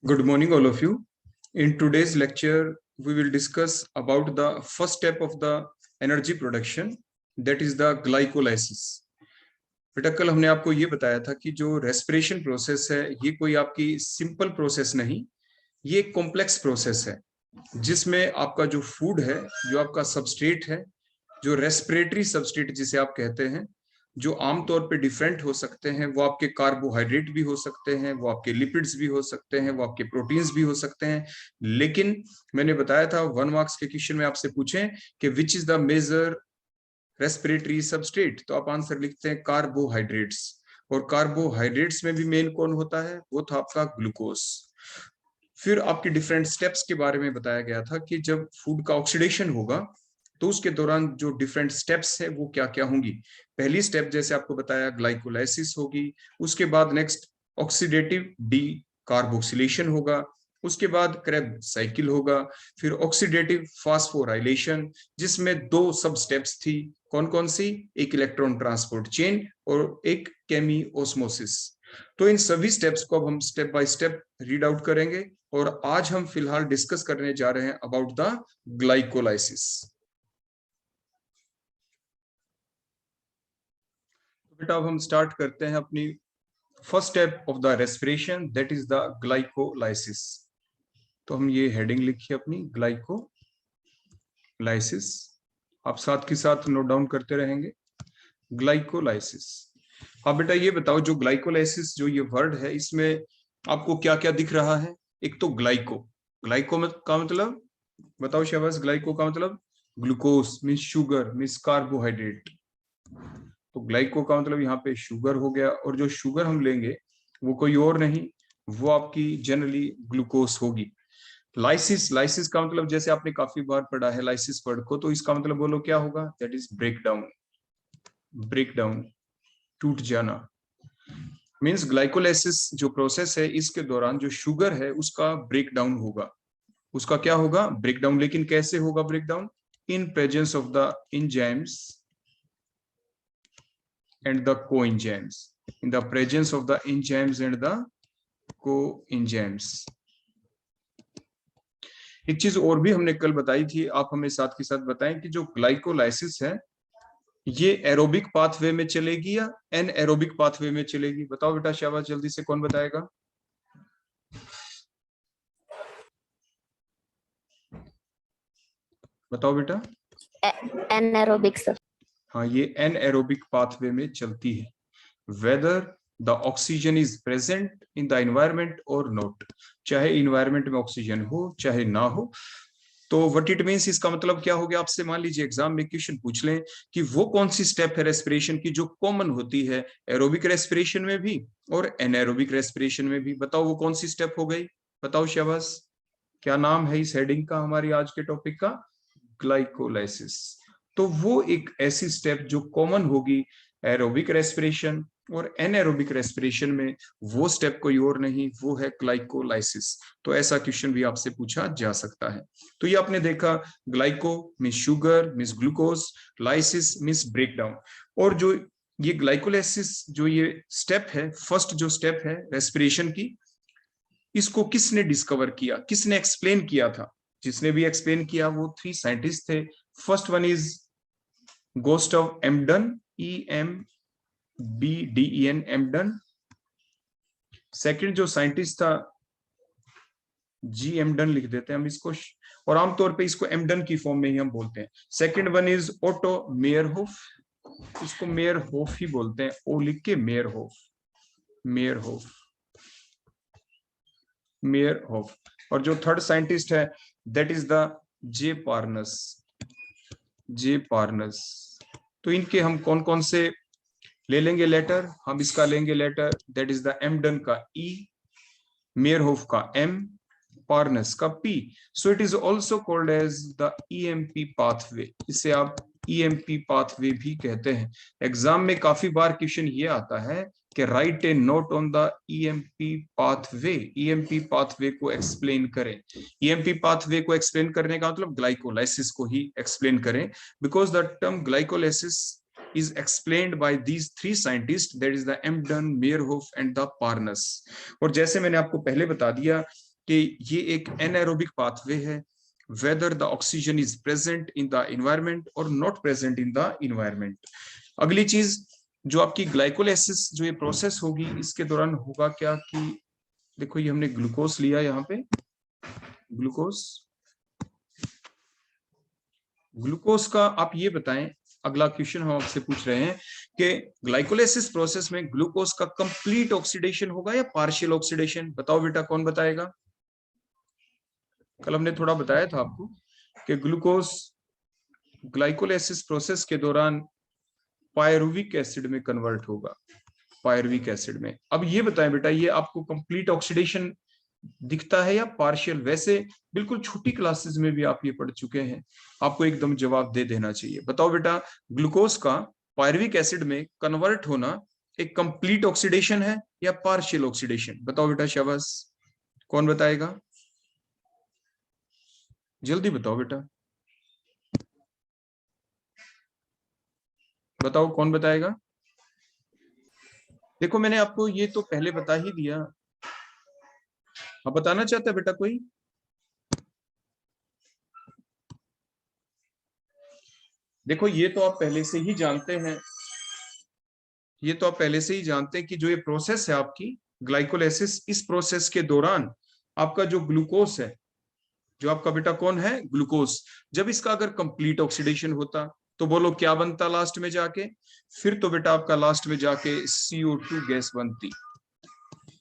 Good morning, all of you. In today's lecture, we will discuss about the first step of the energy production, that is the glycolysis. बेटा कल हमने आपको ये बताया था कि जो रेस्पिरेशन प्रोसेस है ये कोई आपकी सिंपल प्रोसेस नहीं, ये एक कॉम्प्लेक्स प्रोसेस है जिसमें आपका जो फूड है, जो आपका सबस्ट्रेट है, जो रेस्पिरेटरी सबस्ट्रेट जिसे आप कहते हैं, जो आमतौर पे डिफरेंट हो सकते हैं, वो आपके कार्बोहाइड्रेट भी हो सकते हैं, वो आपके लिपिड्स भी हो सकते हैं, वो आपके प्रोटीन्स भी हो सकते हैं। लेकिन मैंने बताया था 1 मार्क्स के क्वेश्चन में आपसे पूछें कि which is the major respiratory substrate, तो आप आंसर लिखते हैं कार्बोहाइड्रेट्स। और कार्बोहाइड्रेट्स में भी मेन कौन होता है? वो था आपका ग्लूकोज। फिर आपके डिफरेंट स्टेप्स के बारे में बताया गया था कि जब फूड का ऑक्सीडेशन होगा तो उसके दौरान जो डिफरेंट स्टेप्स है वो क्या क्या होंगी। पहली स्टेप जैसे आपको बताया ग्लाइकोलाइसिस होगी, उसके बाद नेक्स्ट ऑक्सीडेटिव डी कार्बोक्सिलेशन होगा, उसके बाद क्रेब साइकिल होगा, फिर ऑक्सीडेटिव फास्फोराइलेशन जिसमें 2 सब स्टेप्स थी। कौन कौन सी? एक इलेक्ट्रॉन ट्रांसपोर्ट चेन और एक केमी ओस्मोसिस। तो इन सभी स्टेप्स को अब हम step by step read out करेंगे और आज हम फिलहाल डिस्कस करने जा रहे हैं अबाउट द ग्लाइकोलाइसिस। बेटा अब हम स्टार्ट करते हैं अपनी first step of the respiration, that is the glycolysis. तो हम ये हेडिंग लिखिए अपनी, ग्लाइकोलाइसिस। आप साथ के साथ नोट डाउन करते रहेंगे, ग्लाइकोलाइसिस। अब बेटा ये बताओ, जो ग्लाइकोलाइसिस जो ये वर्ड है इसमें आपको क्या क्या दिख रहा है? एक तो ग्लाइको, का मतलब बताओ शहबाज, ग्लाइको का मतलब glucose means sugar means carbohydrate. तो ग्लाइको का मतलब यहाँ पे शुगर हो गया, और जो शुगर हम लेंगे वो कोई और नहीं, वो आपकी जनरली ग्लूकोज होगी। लाइसिस, लाइसिस का मतलब जैसे आपने काफी बार पढ़ा है लाइसिस वर्ड को, तो इसका मतलब बोलो क्या होगा? That is break down, break down, टूट जाना। मीन्स ग्लाइकोलाइसिस जो प्रोसेस है इसके दौरान जो शुगर है उसका ब्रेक डाउन होगा। उसका क्या होगा? Break down. लेकिन कैसे होगा break down? In presence of the enzymes and the coenzymes, in the presence of the enzymes and the coenzymes. एक चीज और भी हमने कल बताई थी, आप हमें साथ के साथ बताएं कि जो ग्लाइकोलाइसिस है ये एरोबिक पाथवे में चलेगी या एन एरोबिक पाथवे में चलेगी? बताओ बेटा शाबाश, जल्दी से कौन बताएगा? बताओ बेटा। Anaerobic sir. हाँ, ये एन एरोबिक पाथवे में चलती है, whether the oxygen is present in the environment और नॉट। चाहे इन्वायरमेंट में ऑक्सीजन हो चाहे ना हो। तो व्हाट इट मीन्स, इसका मतलब क्या हो गया? आपसे मान लीजिए एग्जाम में क्वेश्चन पूछ लें कि वो कौन सी स्टेप है रेस्पिरेशन की जो कॉमन होती है एरोबिक रेस्पिरेशन में भी और एनाएरोबिक रेस्पिरेशन में भी। बताओ वो कौन सी स्टेप हो गई? बताओ शाबाश, क्या नाम है इस हेडिंग का, हमारी आज के टॉपिक का? ग्लाइकोलाइसिस। तो वो एक ऐसी स्टेप जो कॉमन होगी एरोबिक रेस्पिरेशन और एनाएरोबिक रेस्पिरेशन में, वो स्टेप कोई और नहीं, वो है ग्लाइकोलाइसिस। तो ऐसा क्वेश्चन भी आपसे पूछा जा सकता है। तो ये आपने देखा, glyco means sugar means glucose, lysis means breakdown. और जो ये ग्लाइकोलाइसिस जो ये स्टेप है, फर्स्ट जो स्टेप है रेस्पिरेशन की, इसको किसने डिस्कवर किया, किसने एक्सप्लेन किया था? जिसने भी एक्सप्लेन किया वो 3 साइंटिस्ट थे। First one is गुस्टाव एम्डन, EMBDEN, एम्डन। Second जो साइंटिस्ट था, जी एम्डन लिख देते हैं हम इसको, और आमतौर पे इसको एम्डन की फॉर्म में ही हम बोलते हैं। सेकंड वन इज ओटो मेयरहोफ, इसको मेयरहोफ ही बोलते हैं, ओ लिख के मेयरहोफ, मेयरहोफ, मेयरहोफ। और जो थर्ड साइंटिस्ट है that is the J Parnas, J Parnas. तो इनके हम कौन कौन से ले लेंगे लेटर? हम इसका लेंगे letter, that is the Embden का E, मेयरहोफ का M, पार्नस का P। So it is also called as the EMP pathway. इसे आप EMP पाथवे भी कहते हैं। एग्जाम में काफी बार क्वेश्चन ये आता है कि right A note on the EMP pathway, EMP pathway को एक्सप्लेन करें। EMP पाथवे को एक्सप्लेन करने का मतलब ग्लाइकोलाइसिस को ही एक्सप्लेन करें, because the term glycolysis is explained by these 3 scientists, that is the Emden, Meyerhof and the Parnas। और जैसे मैंने आपको पहले बता दिया कि ये एक एनारोबिक पाथवे है, whether the oxygen is present in the environment और not present in the environment. अगली चीज जो आपकी ग्लाइकोलाइसिस जो ये प्रोसेस होगी, इसके दौरान होगा क्या कि देखो ये हमने ग्लूकोज लिया, यहाँ पे ग्लूकोज का आप ये बताएं, अगला क्वेश्चन हम आपसे पूछ रहे हैं कि ग्लाइकोलाइसिस प्रोसेस में ग्लूकोज का कंप्लीट ऑक्सीडेशन होगा या पार्शियल ऑक्सीडेशन? बताओ बेटा, कौन बताएगा? कल हमने थोड़ा बताया था आपको कि ग्लूकोज ग्लाइकोलाइसिस प्रोसेस के दौरान पायरुविक एसिड में कन्वर्ट होगा, पायरुविक एसिड में। अब ये बताएं बेटा, ये आपको कंप्लीट ऑक्सीडेशन दिखता है या पार्शियल? वैसे बिल्कुल छोटी क्लासेस में भी आप ये पढ़ चुके हैं, आपको एकदम जवाब दे देना चाहिए। बताओ बेटा, ग्लूकोज का पायरुविक एसिड में कन्वर्ट होना एक कंप्लीट ऑक्सीडेशन है या पार्शियल ऑक्सीडेशन? बताओ बेटा, शाबाश, कौन बताएगा? जल्दी बताओ बेटा, बताओ कौन बताएगा? देखो मैंने आपको ये तो पहले बता ही दिया, अब बताना चाहता है बेटा कोई? देखो ये तो आप पहले से ही जानते हैं, ये तो आप पहले से ही जानते हैं कि जो ये प्रोसेस है आपकी ग्लाइकोलाइसिस, इस प्रोसेस के दौरान आपका जो ग्लूकोज है, जो आपका बेटा कौन है? ग्लूकोज, जब इसका अगर कंप्लीट ऑक्सीडेशन होता तो बोलो क्या बनता लास्ट में जाके? फिर तो बेटा आपका लास्ट में जाके CO2 गैस बनती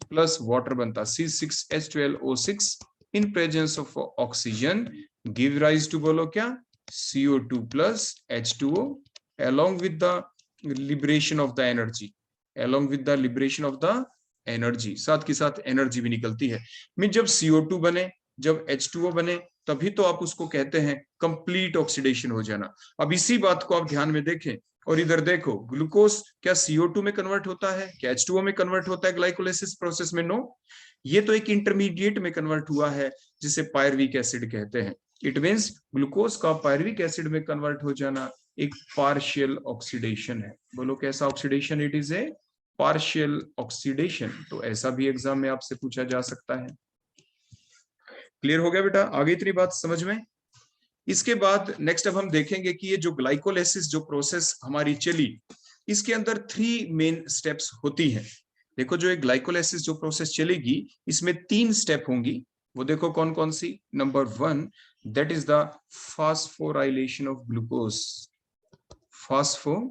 प्लस वाटर बनता, C6H12O6 in presence of oxygen give rise to, बोलो क्या? CO2 plus H2O along with the liberation of the energy, along with the liberation of the energy, साथ के साथ एनर्जी भी निकलती है। मीन जब CO2 बने, जब H2O बने, तभी तो आप उसको कहते हैं कंप्लीट ऑक्सीडेशन हो जाना। अब इसी बात को आप ध्यान में देखें और इधर देखो, ग्लूकोज क्या CO2 में कन्वर्ट होता है, क्या H2O में कन्वर्ट होता है ग्लाइकोलाइसिस प्रोसेस में? नो, ये तो एक इंटरमीडिएट में कन्वर्ट हुआ है जिसे पायरुविक एसिड कहते हैं। इट मींस ग्लूकोज का पायरुविक एसिड में कन्वर्ट हो जाना एक पार्शियल ऑक्सीडेशन है। बोलो कैसा oxidation? It is a partial oxidation. तो ऐसा भी एग्जाम में आपसे पूछा जा सकता है। क्लियर हो गया बेटा? आगे इतनी बात समझ में? इसके बाद नेक्स्ट अब हम देखेंगे कि ये जो ग्लाइकोलाइसिस जो प्रोसेस हमारी चली, इसके अंदर 3 मेन स्टेप्स होती हैं। देखो जो एक ग्लाइकोलाइसिस जो प्रोसेस चलेगी, इसमें 3 स्टेप होंगी। वो देखो कौन कौन सी? Number 1, that is the phosphorylation of glucose, phosphorylation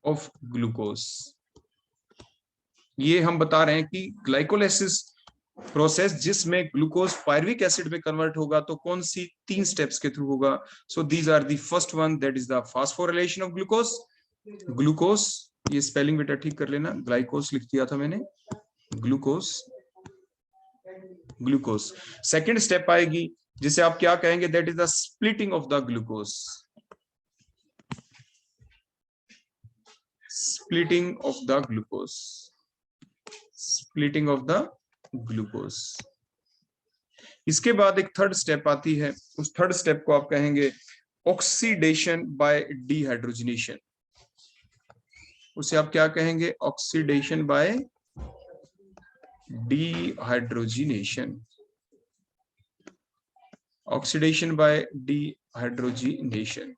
of glucose. ये हम बता रहे हैं कि ग्लाइकोलाइसिस प्रोसेस जिसमें ग्लूकोज पायरुविक एसिड में कन्वर्ट होगा तो कौन सी 3 स्टेप्स के थ्रू होगा? So these are the first one, that is the phosphorylation of glucose, ये स्पेलिंग बेटा ठीक कर लेना, ग्लाइकोज लिख दिया था मैंने, ग्लूकोज। सेकेंड स्टेप आएगी जिसे आप क्या कहेंगे? That is the splitting of the glucose, splitting of the glucose, splitting of the glucose. इसके बाद एक थर्ड स्टेप आती है, उस थर्ड स्टेप को आप कहेंगे ऑक्सीडेशन बाय डिहाइड्रोजनेशन। उसे आप क्या कहेंगे? Oxidation by dehydrogenation, oxidation by dehydrogenation.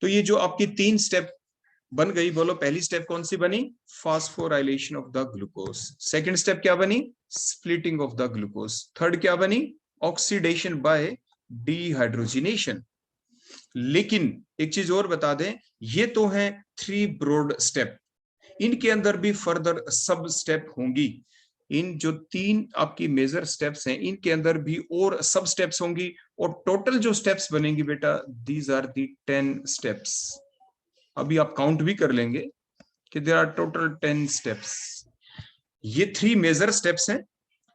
तो ये जो आपकी 3 स्टेप बन गई, बोलो पहली स्टेप कौन सी बनी? Phosphorylation of the glucose. Second step क्या बनी? Splitting of the glucose. Third क्या बनी? Oxidation by dehydrogenation. लेकिन एक चीज और बता दें, ये तो है 3 ब्रॉड स्टेप, इनके अंदर भी फर्दर सब स्टेप होंगी। इन जो 3 आपकी मेजर स्टेप्स हैं, इनके अंदर भी और सब स्टेप्स होंगी, और टोटल जो स्टेप्स बनेंगी बेटा, दीज आर दी 10 स्टेप्स। अभी आप काउंट भी कर लेंगे कि देयर आर टोटल 10 स्टेप्स। ये 3 मेजर स्टेप्स हैं,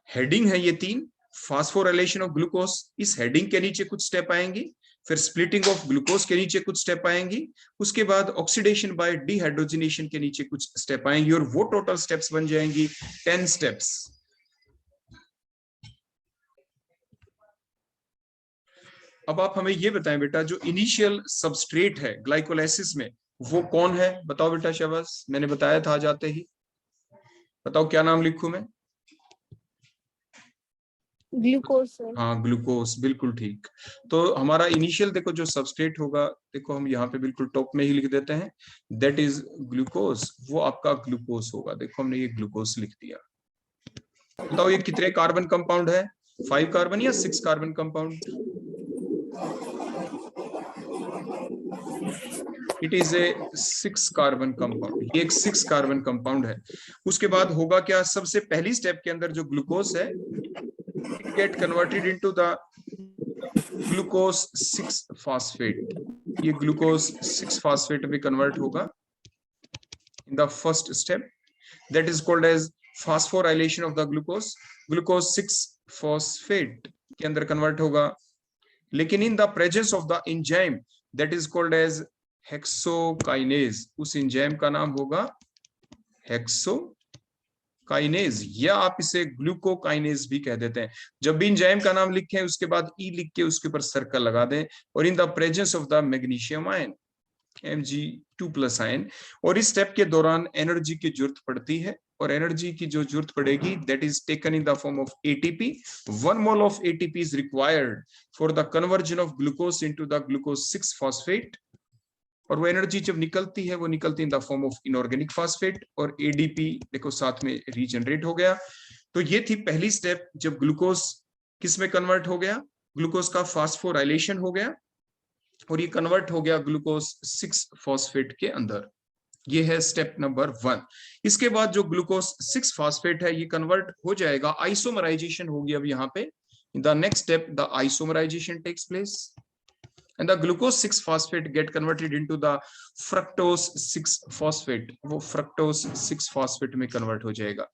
हेडिंग है ये 3। फास्फोराइलेशन ऑफ ग्लूकोज, इस हेडिंग के नीचे कुछ स्टेप आएंगी, फिर स्प्लिटिंग ऑफ ग्लूकोज के नीचे कुछ स्टेप आएंगी, उसके बाद ऑक्सीडेशन बाय डिहाइड्रोजनेशन के नीचे कुछ स्टेप आएंगी, और वो टोटल स्टेप्स बन जाएंगी 10 स्टेप्स। अब आप हमें ये बताएं बेटा, जो इनिशियल सबस्ट्रेट है ग्लाइकोलाइसिस में, वो कौन है? बताओ बेटा शहबाज, मैंने बताया था जाते ही। बताओ क्या नाम लिखूं मैं? ग्लूकोज। हाँ, ग्लूकोज, बिल्कुल ठीक। तो हमारा इनिशियल देखो जो सबस्ट्रेट होगा, देखो हम यहाँ पे बिल्कुल टॉप में ही लिख देते हैं, दैट इज ग्लूकोज। वो आपका ग्लूकोज होगा। देखो हमने ये ग्लूकोज लिख दिया। बताओ ये कितने कार्बन कंपाउंड है? 5 कार्बन या 6 carbon compound? It is a 6 carbon compound. ये एक 6 कार्बन कंपाउंड है। उसके बाद होगा क्या? सबसे पहली स्टेप के अंदर जो ग्लूकोज है, it get converted into the glucose 6 phosphate. ये ग्लूकोज 6 फास्फेट में कन्वर्ट होगा in the first step, that is called as phosphorylation of the glucose. Glucose 6 phosphate के अंदर कन्वर्ट होगा, लेकिन in the presence of the enzyme that is called as hexokinase. उस enzyme का नाम होगा हेक्सोकाइनेज, या आप इसे ग्लूकोकाइनेज भी कह देते हैं। जब भी एंजाइम का नाम लिखें उसके बाद ई लिख के उसके ऊपर सर्कल लगा दें, और इन the presence of the magnesium ion Mg2+ ion. और इस स्टेप के दौरान एनर्जी की जरूरत पड़ती है, और एनर्जी की जो जरूरत पड़ेगी that is taken in the form of ATP. 1 mole of ATP is required for the conversion of glucose into the glucose 6 phosphate. और वो एनर्जी जब निकलती है वो निकलती है in the form of inorganic phosphate, और एडीपी देखो साथ में रीजनरेट हो गया। तो ये थी पहली स्टेप, जब ग्लूकोज किस में कन्वर्ट हो गया? ग्लूकोज का फास्फोराइलेशन हो गया, और ये कन्वर्ट हो गया ग्लूकोज 6 फॉस्फेट के अंदर। ये है स्टेप नंबर 1। इसके बाद जो ग्लूकोज 6 फॉस्फेट है ये कन्वर्ट हो जाएगा, आइसोमराइजेशन होगी अब यहाँ पे। In the next step the isomerization takes place and the glucose 6 phosphate get converted into the fructose 6 phosphate। वो fructose 6 phosphate में कन्वर्ट हो जाएगा।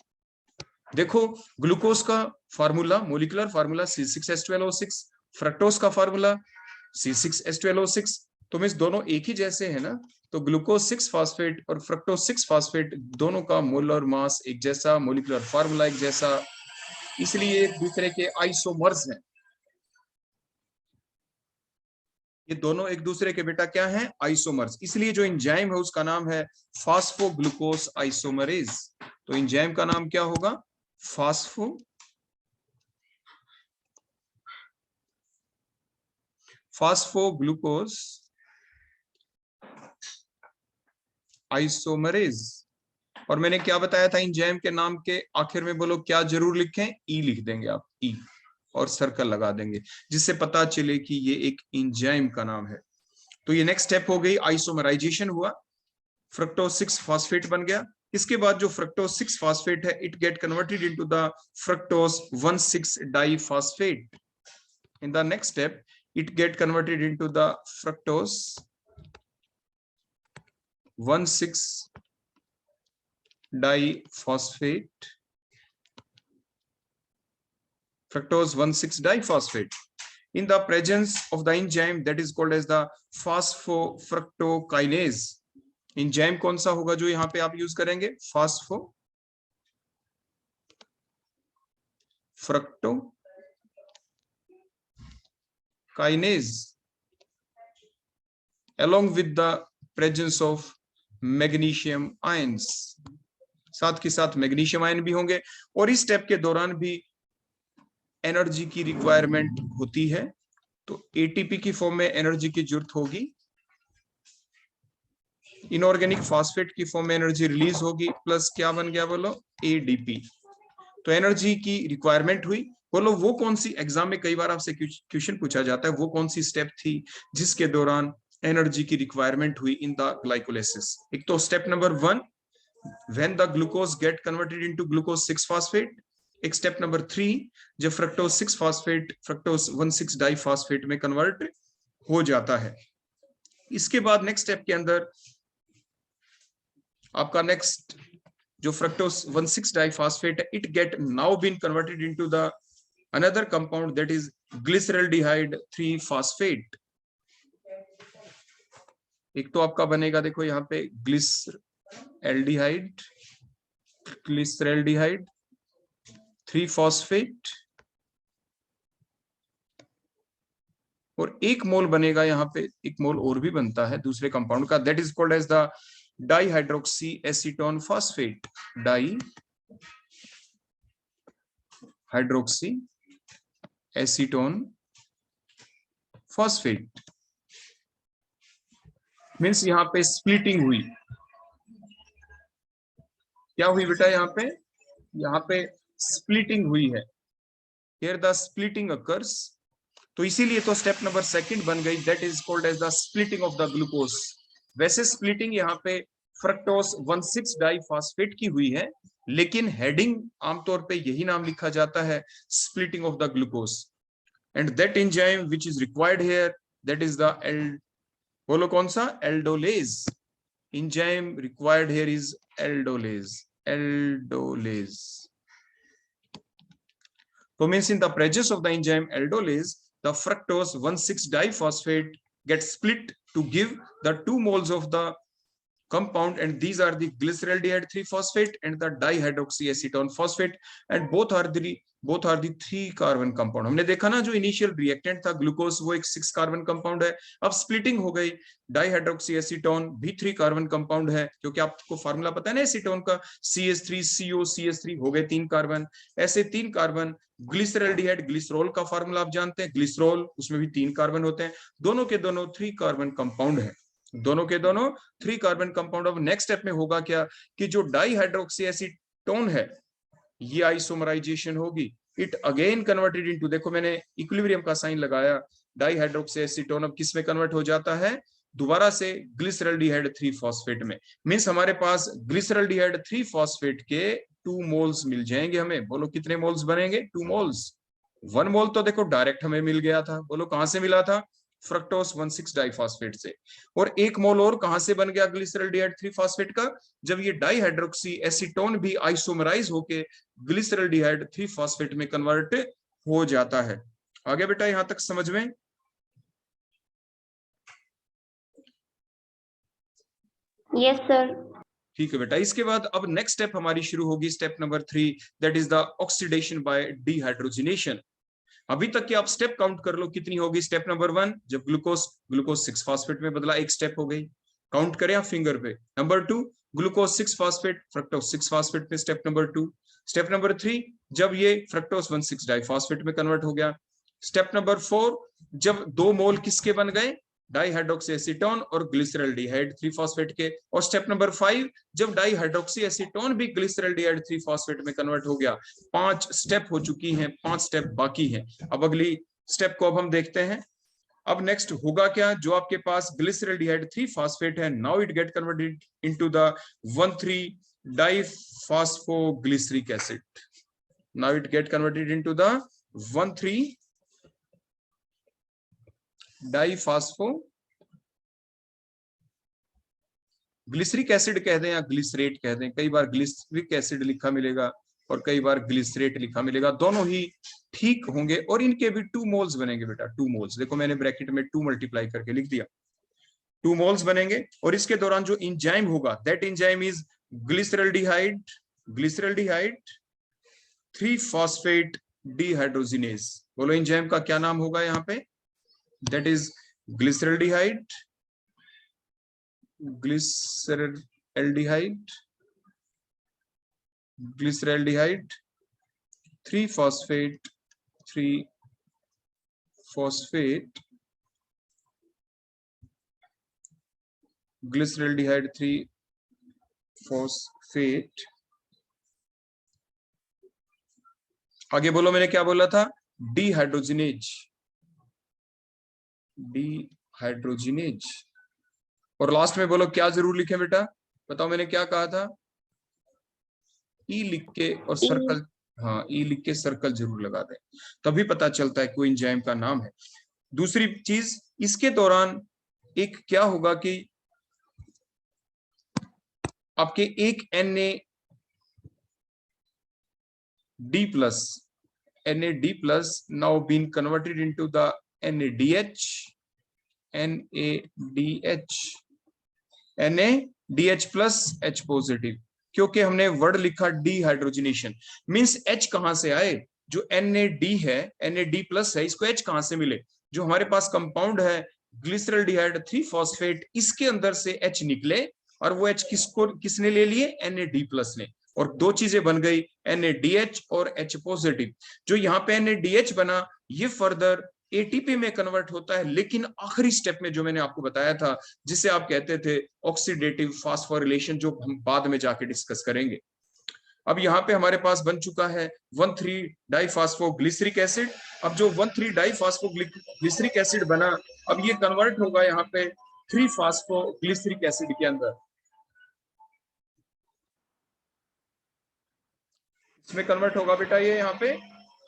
देखो ग्लूकोज का formula, molecular formula C6H12O6, fructose का फार्मूला C6H12O6। तो मींस दोनों एक ही जैसे है ना। तो ग्लूकोज 6 फॉस्फेट और फ्रक्टोज 6 फॉस्फेट दोनों का मोलर मास एक जैसा, मोलिकुलर फार्मूला एक जैसा, इसलिए एक दूसरे के आइसोमर्स हैं। ये दोनों एक दूसरे के बेटा क्या हैं? आइसोमर्स। इसलिए जो एंजाइम है उसका नाम है फास्फोग्लूकोज आइसोमरेज। तो एंजाइम का नाम क्या होगा? फास्फोग्लूकोज आइसोमरेज। और मैंने क्या बताया था एंजाइम के नाम के आखिर में? बोलो क्या जरूर लिखें? ई लिख देंगे आप, ई, और सर्कल लगा देंगे जिससे पता चले कि ये एक एंजाइम का नाम है। तो ये नेक्स्ट स्टेप हो गई, आइसोमराइजेशन हुआ, फ्रक्टोज 6 फॉस्फेट बन गया। इसके बाद जो फ्रक्टोज 6 फॉस्फेट है it get converted into the fructose 1,6 diphosphate. In the next step it get converted into the fructose 1,6 diphosphate, fructose 1,6 diphosphate in the presence of the enzyme that is called as the phosphofructokinase। Enzyme कौन सा होगा जो यहां पे आप use करेंगे? phosphofructokinase along with the presence of magnesium ions. साथ के साथ मैग्नीशियम आयन भी होंगे, और इस स्टेप के दौरान भी एनर्जी की रिक्वायरमेंट होती है। तो एटीपी की फॉर्म में एनर्जी की जरूरत होगी, इनऑर्गेनिक फॉस्फेट की फॉर्म में एनर्जी रिलीज होगी, प्लस क्या बन गया बोलो? एडीपी। तो एनर्जी की रिक्वायरमेंट हुई। बोलो वो कौन सी, एग्जाम में कई बार आपसे क्वेश्चन पूछा जाता है, वो कौन सी स्टेप थी जिसके दौरान एनर्जी की रिक्वायरमेंट हुई इन द ग्लाइकोलाइसिस? एक तो step number 1 when the glucose gate converted into glucose 6 phosphate. एक स्टेप नंबर 3 जब फ्रक्टोज 6 फॉस्फेट फ्रक्टोज 1,6 डाइफॉस्फेट में कन्वर्ट हो जाता है। इसके बाद नेक्स्ट स्टेप के अंदर आपका नेक्स्ट जो फ्रक्टोज 1,6 डाइफॉस्फेट है it get now been converted into the another compound that is glyceraldehyde 3 phosphate. एक तो आपका बनेगा देखो यहाँ पे ग्लिसरल्डिहाइड 3 फॉस्फेट, और 1 मोल बनेगा यहाँ पे, 1 मोल और भी बनता है दूसरे कंपाउंड का, that is called as the dihydroxy acetone phosphate, di hydroxy acetone phosphate. Means यहाँ पे स्प्लिटिंग हुई, क्या हुई बेटा, यहाँ पे स्प्लिटिंग हुई है, here the splitting occurs, तो इसीलिए तो स्टेप नंबर 2 बन गई, that is called as the splitting of the glucose. वैसे स्प्लिटिंग यहाँ पे फ्रक्टोज 1,6 डाइफॉस्फेट की हुई है, लेकिन हेडिंग आमतौर पे यही नाम लिखा जाता है, splitting of the glucose. And that enzyme which is required here, that is the बोलो कौन सा, aldolase. Enzyme required here is aldolase, aldolase. So means in the presence of the enzyme aldolase, the fructose 1,6 diphosphate gets split to give the 2 moles of the compound, and these are the glyceraldehyde 3-phosphate and the dihydroxyacetone phosphate, and both are the 3 carbon compound. हमने देखा ना जो initial reactant था glucose वो एक 6 carbon compound है, अब splitting हो गई, डाइहाइड्रोक्सीएसीटोन भी 3 कार्बन कंपाउंड है, क्योंकि आपको फार्मूला पता है ना एसीटोन का, CH3CO CH3 हो गए 3 कार्बन, ऐसे 3 कार्बन। ग्लिसरल्डिहाइड ग्लिसरॉल का फार्मूला आप जानते हैं, ग्लिसरॉल, उसमें भी 3 कार्बन होते हैं, दोनों के दोनों 3 कार्बन कंपाउंड है, दोनों के दोनों 3 कार्बन कंपाउंड। अब नेक्स्ट स्टेप में होगा क्या कि जो डाइहाइड्रोक्सीएसीटोन है ये आइसोमराइजेशन होगी, इट अगेन कन्वर्टेड इनटू, देखो मैंने इक्विलिब्रियम का साइन लगाया, डाइहाइड्रोक्सीएसीटोन अब किस में कन्वर्ट हो जाता है, दोबारा से ग्लिसरल्डिहाइड 3-फॉस्फेट में। मींस हमारे पास ग्लिसरल्डिहाइड 3-फॉस्फेट के 2 मोल्स मिल जाएंगे हमें। बोलो कितने मोल्स बनेंगे, 2 मोल्स। 1 मोल तो देखो डायरेक्ट हमें मिल गया था, बोलो कहां से मिला था, फ्रक्टोस 1,6 डाइफॉस्फेट से, और 1 मोल और कहां से बन गया ग्लिसरल्डिहाइड 3-फॉस्फेट का, जब ये डाइहाइड्रोक्सी एसीटोन भी आइसोमराइज होके ग्लिसरल्डिहाइड 3-फॉस्फेट में कन्वर्ट हो जाता है। आगे बेटा यहां तक समझ में, यस सर। ठीक है बेटा। इसके बाद अब नेक्स्ट स्टेप हमारी शुरू होगी, step number 3, that is the oxidation by dehydrogenation. अभी तक की आप स्टेप काउंट कर लो कितनी होगी। स्टेप नंबर 1 जब ग्लूकोज 6-फॉस्फेट में बदला, एक स्टेप हो गई, काउंट करें आप फिंगर पे। नंबर 2 ग्लूकोज 6-फॉस्फेट फ्रक्टोज 6-फॉस्फेट में, स्टेप नंबर 2। स्टेप नंबर 3 जब ये फ्रक्टोज 1,6 डाइफॉस्फेट में कन्वर्ट हो गया। स्टेप नंबर 4 जब 2 मोल किसके बन गए, डाइहाइड्रोक्सीएसीटोन और ग्लिसरल्डिहाइड 3-फॉस्फेट के। और स्टेप नंबर 5 जब डाइहाइड्रोक्सीएसीटोन भी ग्लिसरल्डिहाइड 3-फॉस्फेट में कन्वर्ट हो गया। 5 स्टेप हो चुकी हैं, 5 स्टेप बाकी हैं। अब अगली स्टेप को अब हम देखते हैं। अब नेक्स्ट होगा क्या, जो आपके पास ग्लिसरल्डिहाइड 3-फॉस्फेट है, now it get converted into the 1,3 diphosphoglyceric acid. Now it get converted into the 1,3 diphosphoglyceric acid कह दें या ग्लिसरेट कह दें, कई बार ग्लिसरिक एसिड लिखा मिलेगा और कई बार ग्लिसरेट लिखा मिलेगा, दोनों ही ठीक होंगे। और इनके भी 2 मोल्स बनेंगे बेटा, 2 मोल्स। देखो मैंने ब्रैकेट में 2 मल्टीप्लाई करके लिख दिया, 2 मोल्स बनेंगे। और इसके दौरान जो एंजाइम होगा, that enzyme is glyceraldehyde three phosphate dehydrogenase. बोलो एंजाइम का क्या नाम होगा यहाँ पे, that is glyceraldehyde 3-phosphate glyceraldehyde 3-phosphate। आगे बोलो मैंने क्या बोला था, डिहाइड्रोजिनेज। और लास्ट में बोलो क्या जरूर लिखे बेटा, बताओ मैंने क्या कहा था, ई लिख के और सर्कल, हाँ ई लिख के सर्कल जरूर लगा दें, तभी पता चलता है कोई एंजाइम का नाम है। दूसरी चीज इसके दौरान एक क्या होगा कि आपके एक NAD+ now been converted into the NADH plus H positive, क्योंकि हमने वर्ड लिखा डिहाइड्रोजिनेशन। मींस H कहां से आए, जो NAD है NAD+ है, इसको H कहां से मिले, जो हमारे पास कंपाउंड है ग्लिसरल्डिहाइड 3 फॉस्फेट, इसके अंदर से H निकले और वो H किसने ले लिए, Na+D+ ने, और दो चीजें बन गई NaDH और H पॉजिटिव। जो यहाँ पे NaDH बना ये फर्दर एटीपी में कन्वर्ट होता है, लेकिन आखिरी स्टेप में जो मैंने आपको बताया था जिसे आप कहते थे ऑक्सीडेटिव फास्फोरिलेशन, जो हम बाद में जाके डिस्कस करेंगे। अब यहाँ पे हमारे पास बन चुका है 1,3-डाइफास्फोग्लिसरिक एसिड। अब जो 1,3-डाइफास्फोग्लिसरिक एसिड बना, अब ये कन्वर्ट होगा यहाँ पे 3-फास्फोग्लिसरिक एसिड के अंदर। इसमें कन्वर्ट होगा बेटा ये यहाँ पे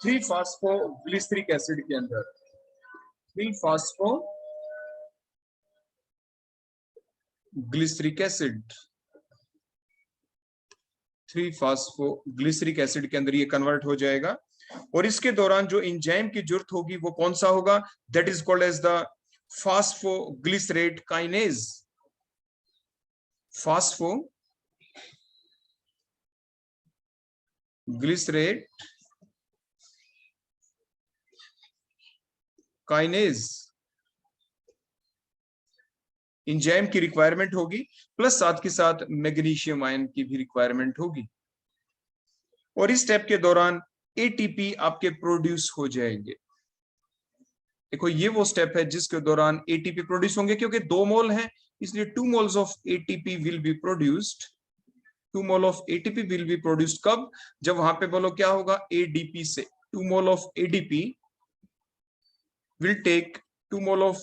3-फास्फोग्लिसरिक एसिड के अंदर, 3-फास्फोग्लिसरिक एसिड, 3-फास्फोग्लिसरिक एसिड के अंदर ये कन्वर्ट हो जाएगा। और इसके दौरान जो एंजाइम की जरूरत होगी वो कौन सा होगा, that is called as the phosphoglycerate kinase. Phosphoglycerate kinase enzyme की रिक्वायरमेंट होगी, प्लस साथ के साथ मैग्नीशियम आयन की भी रिक्वायरमेंट होगी। और इस स्टेप के दौरान एटीपी आपके प्रोड्यूस हो जाएंगे। देखो ये वो स्टेप है जिसके दौरान एटीपी प्रोड्यूस होंगे, क्योंकि 2 मोल हैं इसलिए 2 moles of ATP will be produced. 2 mole of ATP will be produced कब, जब वहां पे बोलो क्या होगा, एडीपी से। 2 mole of ADP will take 2 mole of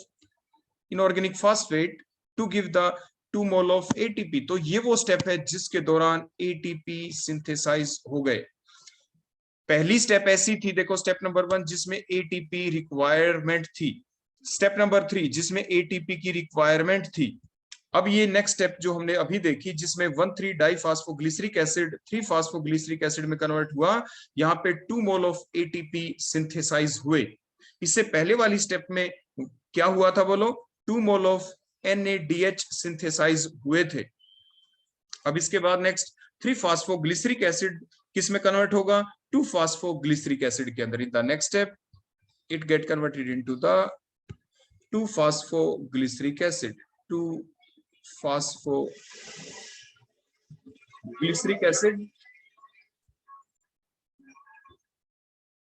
inorganic phosphate to give the 2 mole of ATP. तो ये वो स्टेप है जिसके दौरान एटीपी सिंथेसाइज हो गए। पहली स्टेप ऐसी थी, देखो स्टेप नंबर 1 जिसमें एटीपी रिक्वायरमेंट थी, स्टेप नंबर 3 जिसमें एटीपी की रिक्वायरमेंट थी। अब ये नेक्स्ट स्टेप जो हमने अभी देखी जिसमें 1,3-डाइफास्फोग्लिसरिक एसिड 3-फास्फोग्लिसरिक एसिड में कन्वर्ट हुआ, यहाँ पे 2 मोल ऑफ एटीपी सिंथेसाइज हुए। इससे पहले वाली स्टेप में क्या हुआ था बोलो, 2 मोल ऑफ NaDH सिंथेसाइज हुए थे। अब इसके बाद नेक्स्ट 3-फास्फोग्लिसरिक एसिड किस में कन्वर्ट होगा, 2-फास्फोग्लिसरिक एसिड के अंदर। In the next step it get converted into the two phosphoglyceric acid, two phosphoglyceric acid,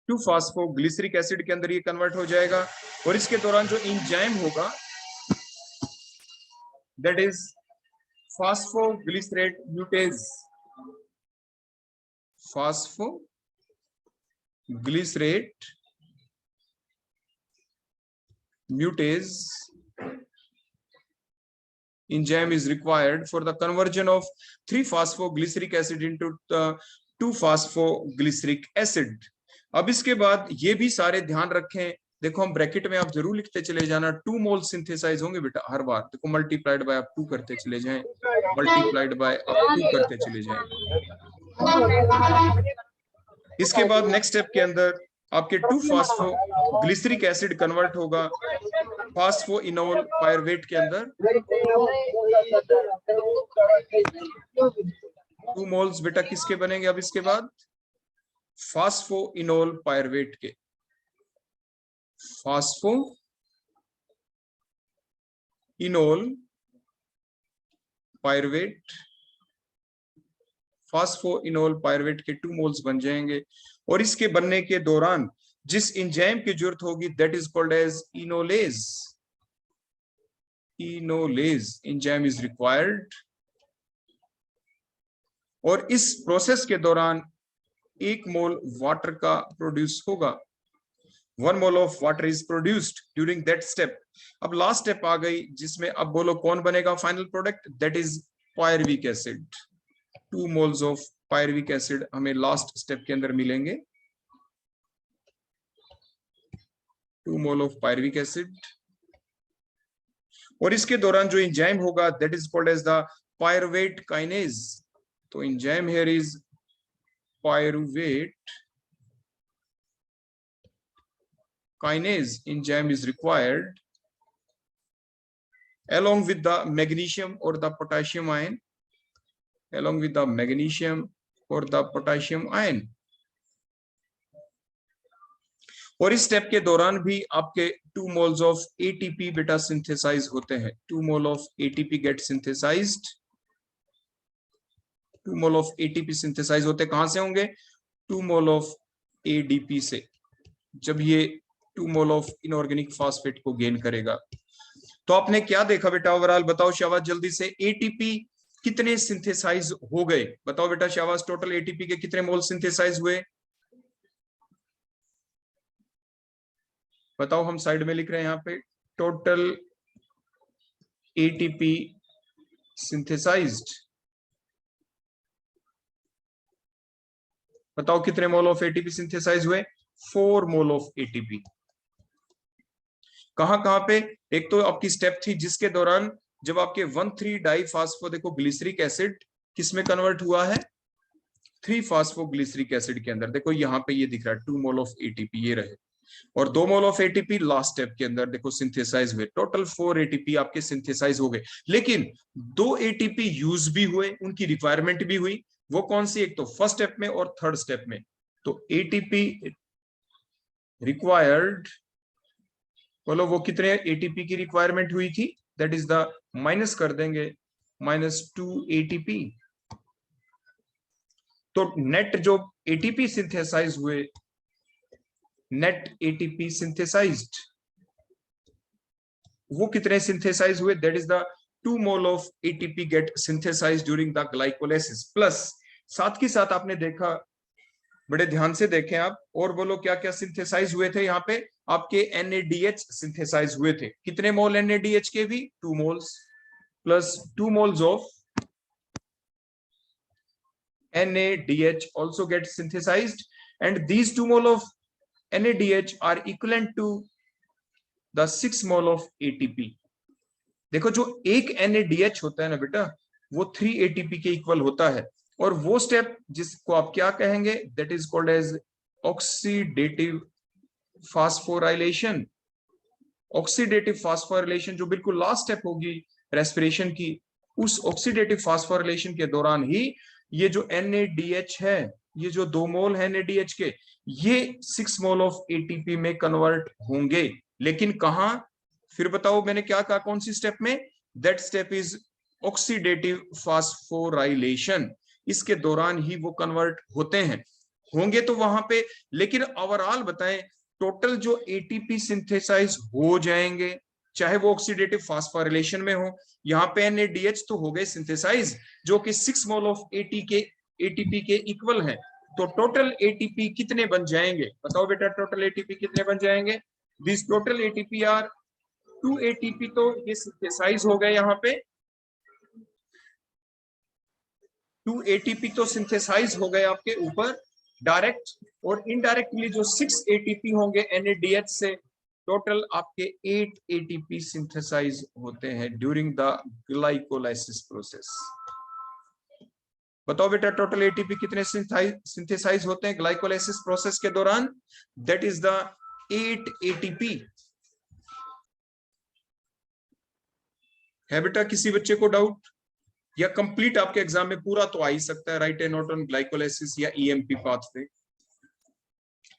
two phosphoglyceric acid के अंदर ये कन्वर्ट हो जाएगा। और इसके दौरान जो एंजाइम होगा that is phosphoglycerate म्यूटेज, phosphoglycerate म्यूटेज enzyme is required for the conversion of 3-phosphoglyceric acid into 2-phosphoglyceric acid. अब इसके बाद ये भी सारे ध्यान रखें, देखो हम ब्रैकेट में आप जरूर लिखते चले जाना, 2 मोल सिंथेसाइज होंगे बेटा हर बार। देखो मल्टीप्लाइड बाय आप 2 करते चले जाएं, मल्टीप्लाइड बाय आप 2 करते चले जाएं। इसके बाद नेक्स्ट स्टेप के अंदर आपके 2-फास्फोग्लिसरिक एसिड कन्वर्ट होगा फास्फोइनोल पायरुवेट के अंदर। 2 मोल्स बेटा किसके बनेंगे अब इसके बाद, फास्फोइनोल पायरुवेट के, फास्फोइनोल पायरुवेट, फास्फोइनोल पायरुवेट के 2 मोल्स बन जाएंगे। और इसके बनने के दौरान जिस एंजाइम की जरूरत होगी that is called as enolase, enolase enzyme is required. और इस प्रोसेस के दौरान 1 मोल वाटर का प्रोड्यूस होगा, 1 mole of water is produced during that step. अब लास्ट स्टेप आ गई जिसमें अब बोलो कौन बनेगा final product, that is pyruvic acid. 2 moles of pyruvic acid हमें लास्ट स्टेप के अंदर मिलेंगे, 2 मोल ऑफ पायरुविक एसिड। और इसके दौरान जो एंजाइम होगा that is called as the pyruvate kinase. तो enzyme here is pyruvate kinase enzyme is required along with the magnesium or the potassium ion, along with the magnesium or the potassium ion. और इस step के दौरान भी आपके 2 moles of ATP बेटा synthesize होते हैं। 2 mole of ATP get synthesized. 2 mole of ATP synthesize होते कहां से होंगे? 2 मोल ऑफ एडीपी से, जब ये 2 मोल ऑफ इनऑर्गेनिक फास्फेट को गेन करेगा। तो आपने क्या देखा बेटा ओवरऑल? बताओ शाबाश जल्दी से, एटीपी कितने सिंथेसाइज हो गए? बताओ बेटा शाबाश, टोटल एटीपी के कितने मोल सिंथेसाइज हुए? बताओ, हम साइड में लिख रहे हैं यहाँ पे टोटल एटीपी सिंथेसाइज्ड। बताओ कितने मोल ऑफ एटीपी सिंथेसाइज हुए? 4 मोल ऑफ एटीपी। कहां कहां पे? एक तो आपकी स्टेप थी जिसके दौरान जब आपके 1,3 डाइफास्फो, देखो ग्लिसरिक एसिड किसमें कन्वर्ट हुआ है? 3-फास्फोग्लिसरिक एसिड के अंदर। देखो यहाँ पे ये दिख रहा है 2 मोल ऑफ एटीपी ये रहे, और 2 mole of ATP last step के अंदर देखो सिंथेसाइज हुए। टोटल 4 एटीपी आपके सिंथेसाइज हो गए, लेकिन 2 एटीपी यूज भी हुए, उनकी रिक्वायरमेंट भी हुई। वो कौन सी? एक तो फर्स्ट स्टेप में और थर्ड स्टेप में। तो एटीपी रिक्वायर्ड, बोलो वो कितने एटीपी की रिक्वायरमेंट हुई थी? दैट इज द, माइनस कर देंगे, -2 एटीपी। तो नेट जो एटीपी सिंथेसाइज हुए, नेट एटीपी सिंथेसाइज्ड, वो कितने सिंथेसाइज हुए? That is the 2 mole of ATP get synthesize during the glycolysis. Plus साथ के साथ आपने देखा, बड़े ध्यान से देखें आप, और बोलो क्या क्या सिंथेसाइज हुए थे यहाँ पे? आपके NADH सिंथेसाइज हुए थे। कितने मोल NADH के भी? 2 moles, plus 2 moles of NADH also get synthesized, and these 2 mole of NADH are equivalent to the 6 mole of ATP. देखो जो एक NADH होता है ना बेटा, वो 3 ATP के इक्वल होता है, और वो स्टेप जिसको आप क्या कहेंगे? That is called as oxidative phosphorylation. Oxidative phosphorylation जो बिल्कुल लास्ट स्टेप होगी रेस्पिरेशन की, उस ऑक्सीडेटिव फास्फोराइलेशन के दौरान ही ये जो NADH है, ये जो 2 मोल है NADH के, ये 6 मोल ऑफ एटीपी में कन्वर्ट होंगे। लेकिन कहां? फिर बताओ मैंने क्या कहा, कौन सी स्टेप में? That step is oxidative phosphorylation. इसके दौरान ही वो कन्वर्ट होते हैं, होंगे तो वहां पे। लेकिन ओवरऑल बताएं, टोटल जो एटीपी सिंथेसाइज हो जाएंगे, चाहे वो ऑक्सीडेटिव फास्फोराइलेशन में हो, यहाँ पे NADH तो हो गए सिंथेसाइज, जो कि 6 मोल ऑफ एटीपी के इक्वल हैं। तो टोटल एटीपी कितने बन जाएंगे? बताओ बेटा, टोटल एटीपी कितने बन जाएंगे? This total ATP are 2 ATP, तो ये सिंथेसाइज हो गए यहाँ पे 2 एटीपी तो सिंथेसाइज हो गए आपके ऊपर डायरेक्ट, और इनडायरेक्टली जो 6 एटीपी होंगे NADH से, टोटल आपके 8 एटीपी सिंथेसाइज होते हैं ड्यूरिंग द ग्लाइकोलाइसिस प्रोसेस। बताओ बेटा, टोटल एटीपी कितने सिंथेसाइज होते हैं ग्लाइकोलाइसिस प्रोसेस के दौरान? That is the 8 ATP. है बेटा किसी बच्चे को डाउट? या कंप्लीट आपके एग्जाम में पूरा तो आ ही सकता है, right A note on glycolysis या EMP पाथवे।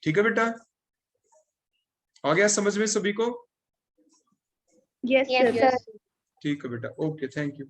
ठीक है बेटा, आ गया समझ में सभी को? Yes sir. ठीक है बेटा, ओके, थैंक यू।